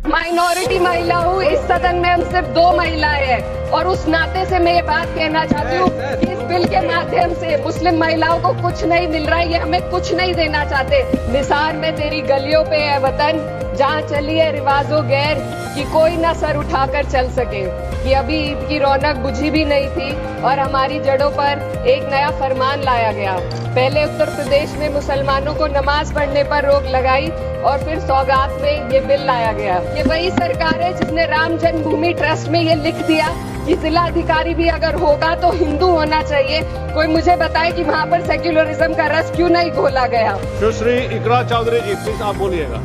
Minority महिला हूँ, इस सदन में हम सिर्फ 2 महिलाएं हैं और उस नाते से मैं ये बात कहना चाहती हूँ कि इस बिल के माध्यम से मुस्लिम महिलाओं को कुछ नहीं मिल रहा है, ये हमें कुछ नहीं देना चाहते। निसार में तेरी गलियों पे है वतन, जहाँ चली है रिवाजों गैर कि कोई ना सर उठाकर चल सके। कि अभी ईद की रौनक बुझी भी नहीं थी और हमारी जड़ों पर एक नया फरमान लाया गया। पहले उत्तर प्रदेश में मुसलमानों को नमाज पढ़ने पर रोक लगाई और फिर सौगात में ये बिल लाया गया। ये वही सरकार है जिसने राम जन्मभूमि ट्रस्ट में ये लिख दिया कि जिला अधिकारी भी अगर होगा तो हिंदू होना चाहिए। कोई मुझे बताए कि वहाँ पर सेक्युलरिज्म का रस क्यों नहीं घोला गया। सुश्री इकरा चौधरी जी, प्लीज आप बोलिएगा।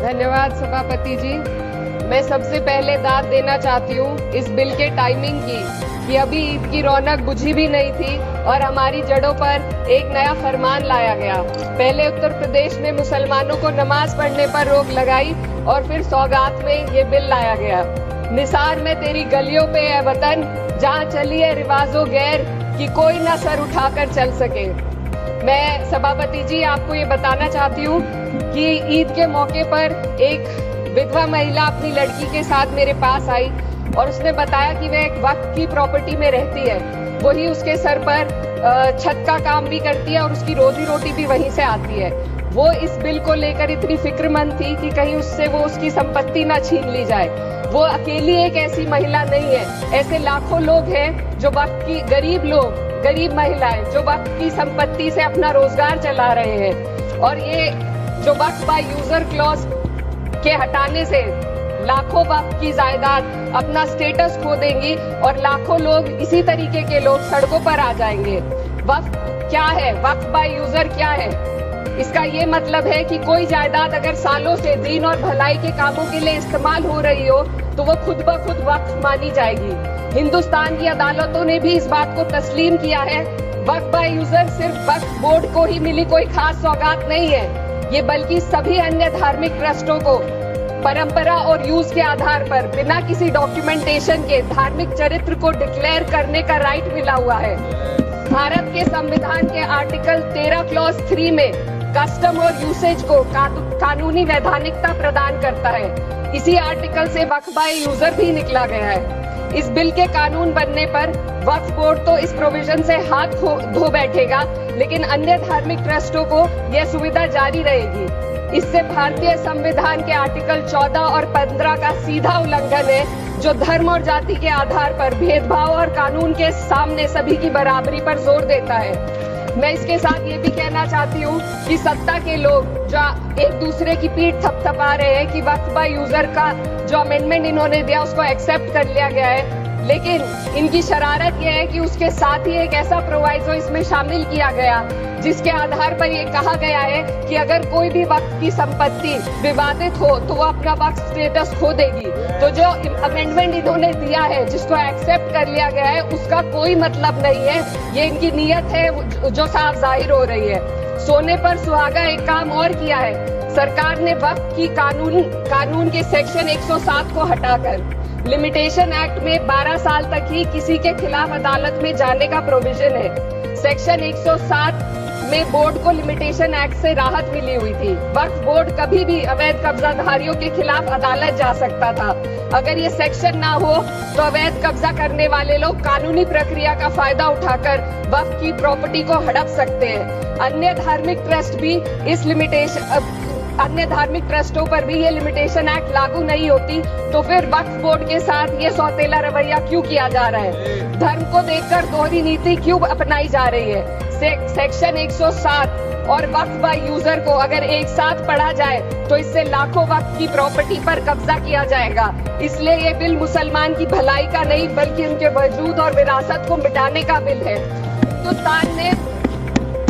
धन्यवाद सभापति जी। मैं सबसे पहले दाद देना चाहती हूँ इस बिल के टाइमिंग की कि अभी ईद की रौनक बुझी भी नहीं थी और हमारी जड़ों पर एक नया फरमान लाया गया। पहले उत्तर प्रदेश में मुसलमानों को नमाज पढ़ने पर रोक लगाई और फिर सौगात में ये बिल लाया गया। निसार में तेरी गलियों पे है वतन, जहाँ चली है रिवाजों गैर कि कोई ना सर उठाकर चल सके। मैं सभापति जी आपको ये बताना चाहती हूँ कि ईद के मौके पर एक विधवा महिला अपनी लड़की के साथ मेरे पास आई और उसने बताया कि वह एक वक्त की प्रॉपर्टी में रहती है, वही उसके सर पर छत का काम भी करती है और उसकी रोजी रोटी भी वहीं से आती है। वो इस बिल को लेकर इतनी फिक्रमंद थी कि कहीं उससे वो उसकी संपत्ति ना छीन ली जाए। वो अकेली एक ऐसी महिला नहीं है, ऐसे लाखों लोग हैं जो वक्त की गरीब महिलाएं जो वक्त की संपत्ति से अपना रोजगार चला रहे हैं। और ये जो वक्त बाय यूजर क्लॉज के हटाने से लाखों वक्त की जायदाद अपना स्टेटस खो देंगी और लाखों लोग इसी तरीके के लोग सड़कों पर आ जाएंगे। वक्त क्या है, वक्त बाय यूजर क्या है? इसका ये मतलब है कि कोई जायदाद अगर सालों से दीन और भलाई के कामों के लिए इस्तेमाल हो रही हो तो वो खुद ब खुद वक्फ मानी जाएगी। हिंदुस्तान की अदालतों ने भी इस बात को तस्लीम किया है। वक्फ बाय यूजर सिर्फ वक्फ बोर्ड को ही मिली कोई खास सौगात नहीं है, ये बल्कि सभी अन्य धार्मिक ट्रस्टों को परंपरा और यूज के आधार पर बिना किसी डॉक्यूमेंटेशन के धार्मिक चरित्र को डिक्लेयर करने का राइट मिला हुआ है। भारत के संविधान के आर्टिकल 13 क्लॉज 3 में कस्टम और यूसेज को कानूनी वैधानिकता प्रदान करता है। इसी आर्टिकल से वक्फ बाय यूजर भी निकला गया है। इस बिल के कानून बनने पर वक्फ बोर्ड तो इस प्रोविजन से हाथ धो बैठेगा, लेकिन अन्य धार्मिक ट्रस्टों को यह सुविधा जारी रहेगी। इससे भारतीय संविधान के आर्टिकल 14 और 15 का सीधा उल्लंघन है, जो धर्म और जाति के आधार पर भेदभाव और कानून के सामने सभी की बराबरी पर जोर देता है। मैं इसके साथ ये भी कहना चाहती हूँ कि सत्ता के लोग जो एक दूसरे की पीठ थपथपा रहे हैं कि वक्फ बाय यूजर का जो अमेंडमेंट इन्होंने दिया उसको एक्सेप्ट कर लिया गया है, लेकिन इनकी शरारत यह है कि उसके साथ ही एक ऐसा प्रोवाइजो इसमें शामिल किया गया जिसके आधार पर ये कहा गया है कि अगर कोई भी वक्त की संपत्ति विवादित हो तो वो अपना वक्त स्टेटस खो देगी। तो जो अमेंडमेंट इन्होंने दिया है जिसको एक्सेप्ट कर लिया गया है उसका कोई मतलब नहीं है, ये इनकी नीयत है जो साफ जाहिर हो रही है। सोने पर सुहागा एक काम और किया है, सरकार ने वक्त की कानून के सेक्शन 107 को हटाकर लिमिटेशन एक्ट में 12 साल तक ही किसी के खिलाफ अदालत में जाने का प्रोविजन है। सेक्शन 107 में बोर्ड को लिमिटेशन एक्ट से राहत मिली हुई थी। वक्फ बोर्ड कभी भी अवैध कब्जाधारियों के खिलाफ अदालत जा सकता था। अगर ये सेक्शन ना हो तो अवैध कब्जा करने वाले लोग कानूनी प्रक्रिया का फायदा उठाकर वक्फ की प्रॉपर्टी को हड़प सकते हैं। अन्य धार्मिक ट्रस्टों पर भी ये लिमिटेशन एक्ट लागू नहीं होती, तो फिर वक्फ बोर्ड के साथ ये सौतेला रवैया क्यों किया जा रहा है? धर्म को देखकर दोहरी नीति क्यों अपनाई जा रही है? सेक्शन 107 और वक्फ बाय यूजर को अगर एक साथ पढ़ा जाए तो इससे लाखों वक्फ की प्रॉपर्टी पर कब्जा किया जाएगा। इसलिए ये बिल मुसलमान की भलाई का नहीं बल्कि उनके वजूद और विरासत को मिटाने का बिल है।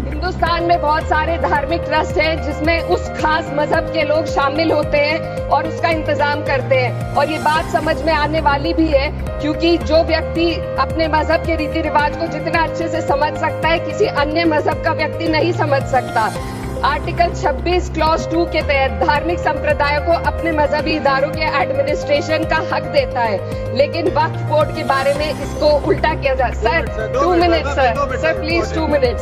हिंदुस्तान में बहुत सारे धार्मिक ट्रस्ट हैं जिसमें उस खास मजहब के लोग शामिल होते हैं और उसका इंतजाम करते हैं, और ये बात समझ में आने वाली भी है क्योंकि जो व्यक्ति अपने मजहब के रीति रिवाज को जितना अच्छे से समझ सकता है किसी अन्य मजहब का व्यक्ति नहीं समझ सकता। आर्टिकल 26 क्लॉज 2 के तहत धार्मिक संप्रदायों को अपने मजहबी इदारों के एडमिनिस्ट्रेशन का हक देता है, लेकिन वक्फ बोर्ड के बारे में इसको उल्टा किया जा। Sir 2 minute sir please 2 minute.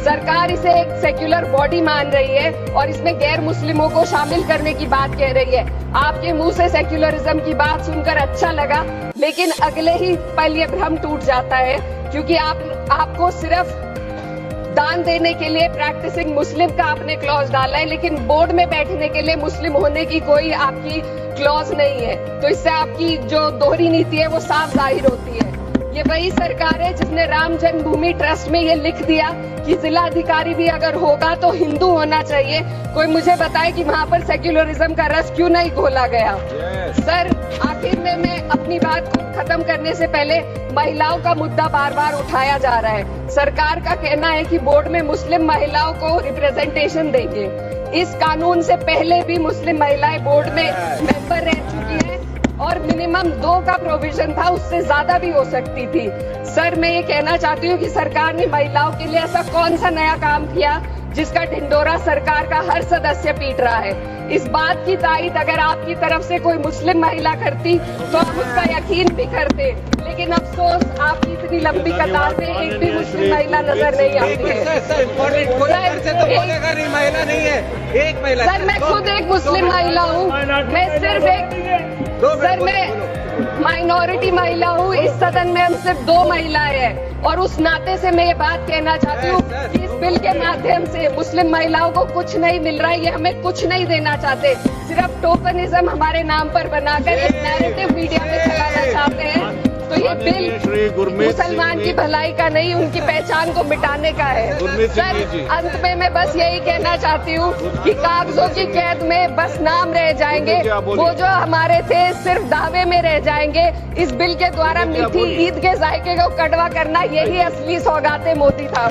सरकार इसे एक सेक्युलर बॉडी मान रही है और इसमें गैर मुस्लिमों को शामिल करने की बात कह रही है। आपके मुंह से सेक्युलरिज्म की बात सुनकर अच्छा लगा, लेकिन अगले ही पल ये भ्रम टूट जाता है, क्योंकि आपको सिर्फ दान देने के लिए प्रैक्टिसिंग मुस्लिम का आपने क्लॉज डाला है, लेकिन बोर्ड में बैठने के लिए मुस्लिम होने की कोई आपकी क्लॉज नहीं है। तो इससे आपकी जो दोहरी नीति है वो साफ जाहिर होती है। ये वही सरकार है जिसने राम जन्मभूमि ट्रस्ट में ये लिख दिया कि जिला अधिकारी भी अगर होगा तो हिंदू होना चाहिए। कोई मुझे बताए कि वहाँ पर सेक्युलरिज्म का रस क्यों नहीं घोला गया। सर आखिर में मैं अपनी बात को खत्म करने से पहले महिलाओं का मुद्दा बार बार उठाया जा रहा है। सरकार का कहना है कि बोर्ड में मुस्लिम महिलाओं को रिप्रेजेंटेशन देंगे। इस कानून से पहले भी मुस्लिम महिलाएं बोर्ड में मेंबर रह चुकी हैं और मिनिमम 2 का प्रोविजन था, उससे ज्यादा भी हो सकती थी। सर मैं ये कहना चाहती हूँ कि सरकार ने महिलाओं के लिए ऐसा कौन सा नया काम किया जिसका ढिंडोरा सरकार का हर सदस्य पीट रहा है। इस बात की तायद अगर आपकी तरफ से कोई मुस्लिम महिला करती तो हम उसका यकीन भी करते, लेकिन अफसोस आपकी इतनी लंबी कतार में एक भी मुस्लिम महिला नजर नहीं आती है। महिला नहीं है, एक महिला। सर मैं खुद एक मुस्लिम महिला हूँ, मैं सिर्फ एक सर मैं माइनॉरिटी महिला हूँ। इस सदन में हम सिर्फ 2 महिलाएं हैं और उस नाते से मैं ये बात कहना चाहती हूँ कि इस बिल के माध्यम से मुस्लिम महिलाओं को कुछ नहीं मिल रहा है। ये हमें कुछ नहीं देना चाहते, सिर्फ टोकनिज्म हमारे नाम पर बनाकर एक नैरेटिव मीडिया में चलाना चाहते हैं। तो ये बिल मुसलमान की भलाई का नहीं, उनकी पहचान को मिटाने का है। सर अंत में मैं बस यही कहना चाहती हूँ कि कागजों की कैद में बस नाम रह जाएंगे, वो जो हमारे थे सिर्फ दावे में रह जाएंगे। इस बिल के द्वारा मीठी ईद के जायके को कड़वा करना, यही असली सौगाते मोदी था।